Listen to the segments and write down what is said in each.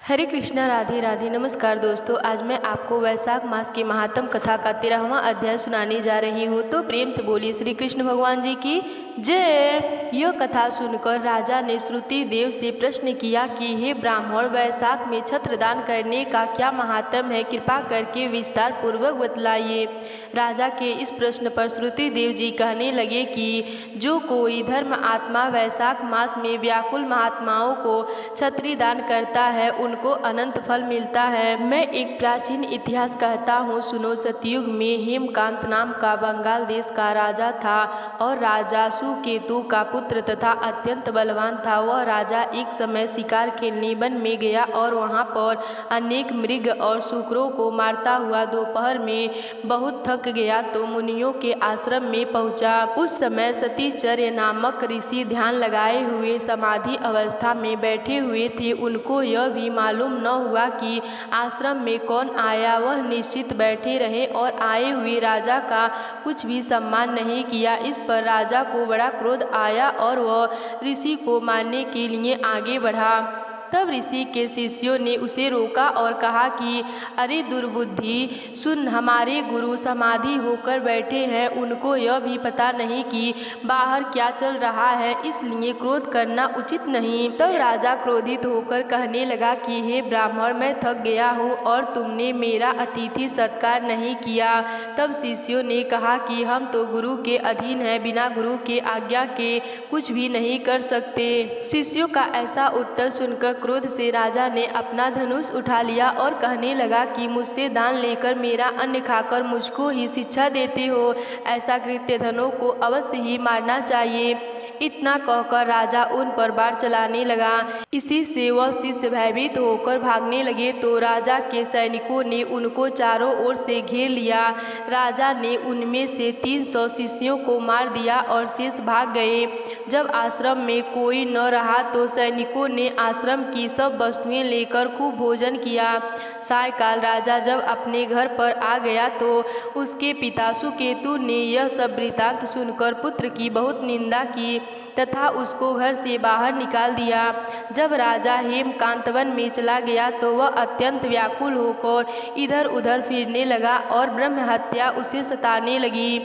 हरे कृष्णा, राधे राधे। नमस्कार दोस्तों, आज मैं आपको वैशाख मास की महात्म कथा का 13वां अध्याय सुनाने जा रही हूँ। तो प्रेम से बोलिए श्री कृष्ण भगवान जी की जय। यह कथा सुनकर राजा ने श्रुति देव से प्रश्न किया कि हे ब्राह्मण, वैशाख में छत्रदान करने का क्या महात्म है, कृपा करके विस्तार पूर्वक बतलाइए। राजा के इस प्रश्न पर श्रुति देव जी कहने लगे कि जो कोई धर्म आत्मा वैशाख मास में व्याकुल महात्माओं को छत्री दान करता है उनको अनंत फल मिलता है। मैं एक प्राचीन इतिहास कहता हूँ, सुनो। सतयुग में हेमकांत नाम का बंगाल देश का राजा था और राजा सुकेतु का पुत्र तथा अत्यंत बलवान था। वह राजा एक समय शिकार खेलने वन में गया और वहाँ पर अनेक मृग और शुकरों को मारता हुआ दोपहर में बहुत थक गया तो मुनियों के आश्रम में पहुँचा। उस समय सतीचर्य नामक ऋषि ध्यान लगाए हुए समाधि अवस्था में बैठे हुए थे। उनको यह भी मालूम न हुआ कि आश्रम में कौन आया। वह निश्चित बैठे रहे और आए हुए राजा का कुछ भी सम्मान नहीं किया। इस पर राजा को बड़ा क्रोध आया और वह ऋषि को मारने के लिए आगे बढ़ा। तब ऋषि के शिष्यों ने उसे रोका और कहा कि अरे दुर्बुद्धि, सुन, हमारे गुरु समाधि होकर बैठे हैं, उनको यह भी पता नहीं कि बाहर क्या चल रहा है, इसलिए क्रोध करना उचित नहीं। तब राजा क्रोधित होकर कहने लगा कि हे ब्राह्मण, मैं थक गया हूँ और तुमने मेरा अतिथि सत्कार नहीं किया। तब शिष्यों ने कहा कि हम तो गुरु के अधीन हैं, बिना गुरु के आज्ञा के कुछ भी नहीं कर सकते। शिष्यों का ऐसा उत्तर सुनकर क्रोध से राजा ने अपना धनुष उठा लिया और कहने लगा कि मुझसे दान लेकर मेरा अन्न खाकर मुझको ही शिक्षा देते हो, ऐसा कृत्य धनों को अवश्य ही मारना चाहिए। इतना कहकर राजा उन पर बाण चलाने लगा। इसी से वह शिष्य भयभीत होकर भागने लगे तो राजा के सैनिकों ने उनको चारों ओर से घेर लिया। राजा ने उनमें से 300 शिष्यों को मार दिया और शेष भाग गए। जब आश्रम में कोई न रहा तो सैनिकों ने आश्रम की सब वस्तुएं लेकर खूब भोजन किया। सायकाल राजा जब अपने घर पर आ गया तो उसके पिता सुकेतु ने यह सब वृतांत सुनकर पुत्र की बहुत निंदा की तथा उसको घर से बाहर निकाल दिया। जब राजा हेमकांत वन में चला गया तो वह अत्यंत व्याकुल होकर इधर उधर फिरने लगा और ब्रह्म हत्या उसे सताने लगी।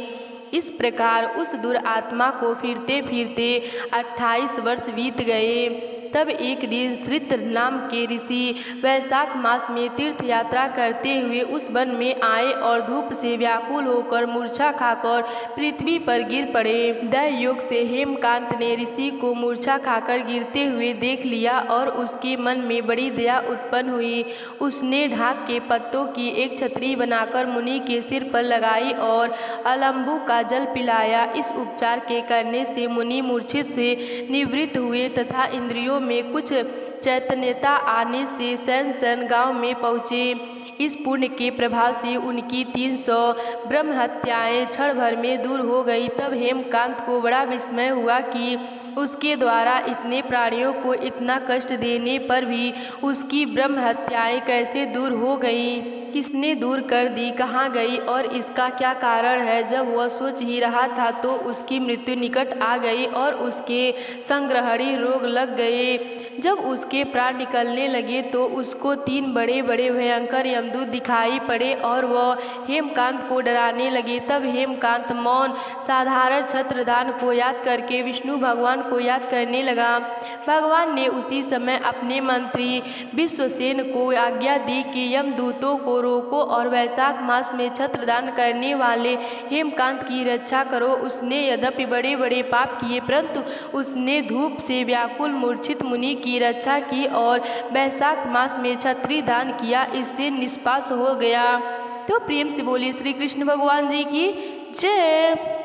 इस प्रकार उस दुरात्मा को फिरते फिरते 28 वर्ष बीत गए। तब एक दिन श्रित नाम के ऋषि वैशाख मास में तीर्थ यात्रा करते हुए उस वन में आए और धूप से व्याकुल होकर मूर्छा खाकर पृथ्वी पर गिर पड़े। दैवयोग से हेमकांत ने ऋषि को मूर्छा खाकर गिरते हुए देख लिया और उसके मन में बड़ी दया उत्पन्न हुई। उसने ढाक के पत्तों की एक छतरी बनाकर मुनि के सिर पर लगाई और अलंबू का जल पिलाया। इस उपचार के करने से मुनि मूर्छित से निवृत्त हुए तथा इंद्रियों में कुछ चैतन्यता आने से सैन गांव में पहुँचे। इस पुण्य के प्रभाव से उनकी 300 ब्रह्म हत्याएं क्षण भर में दूर हो गई। तब हेमकांत को बड़ा विस्मय हुआ कि उसके द्वारा इतने प्राणियों को इतना कष्ट देने पर भी उसकी ब्रह्म हत्याएं कैसे दूर हो गई, किसने दूर कर दी, कहाँ गई और इसका क्या कारण है। जब वह सोच ही रहा था तो उसकी मृत्यु निकट आ गई और उसके संग्रहणी रोग लग गए। जब उसके प्राण निकलने लगे तो उसको 3 बड़े बड़े भयंकर यमदूत दिखाई पड़े और वह हेमकांत को डराने लगे। तब हेमकांत मौन साधारण छत्रदान को याद करके विष्णु भगवान को याद करने लगा। भगवान ने उसी समय अपने मंत्री विश्वसेन को आज्ञा दी कि यमदूतों को रोको और वैशाख मास में छत्रदान करने वाले हेमकांत की रक्षा करो। उसने यद्यपि बड़े बड़े पाप किए परंतु उसने धूप से व्याकुल मूर्छित मुनि की रक्षा की और वैशाख मास में छत्री दान किया, इससे निष्पास हो गया। तो प्रेम से बोलिए श्री कृष्ण भगवान जी की जय।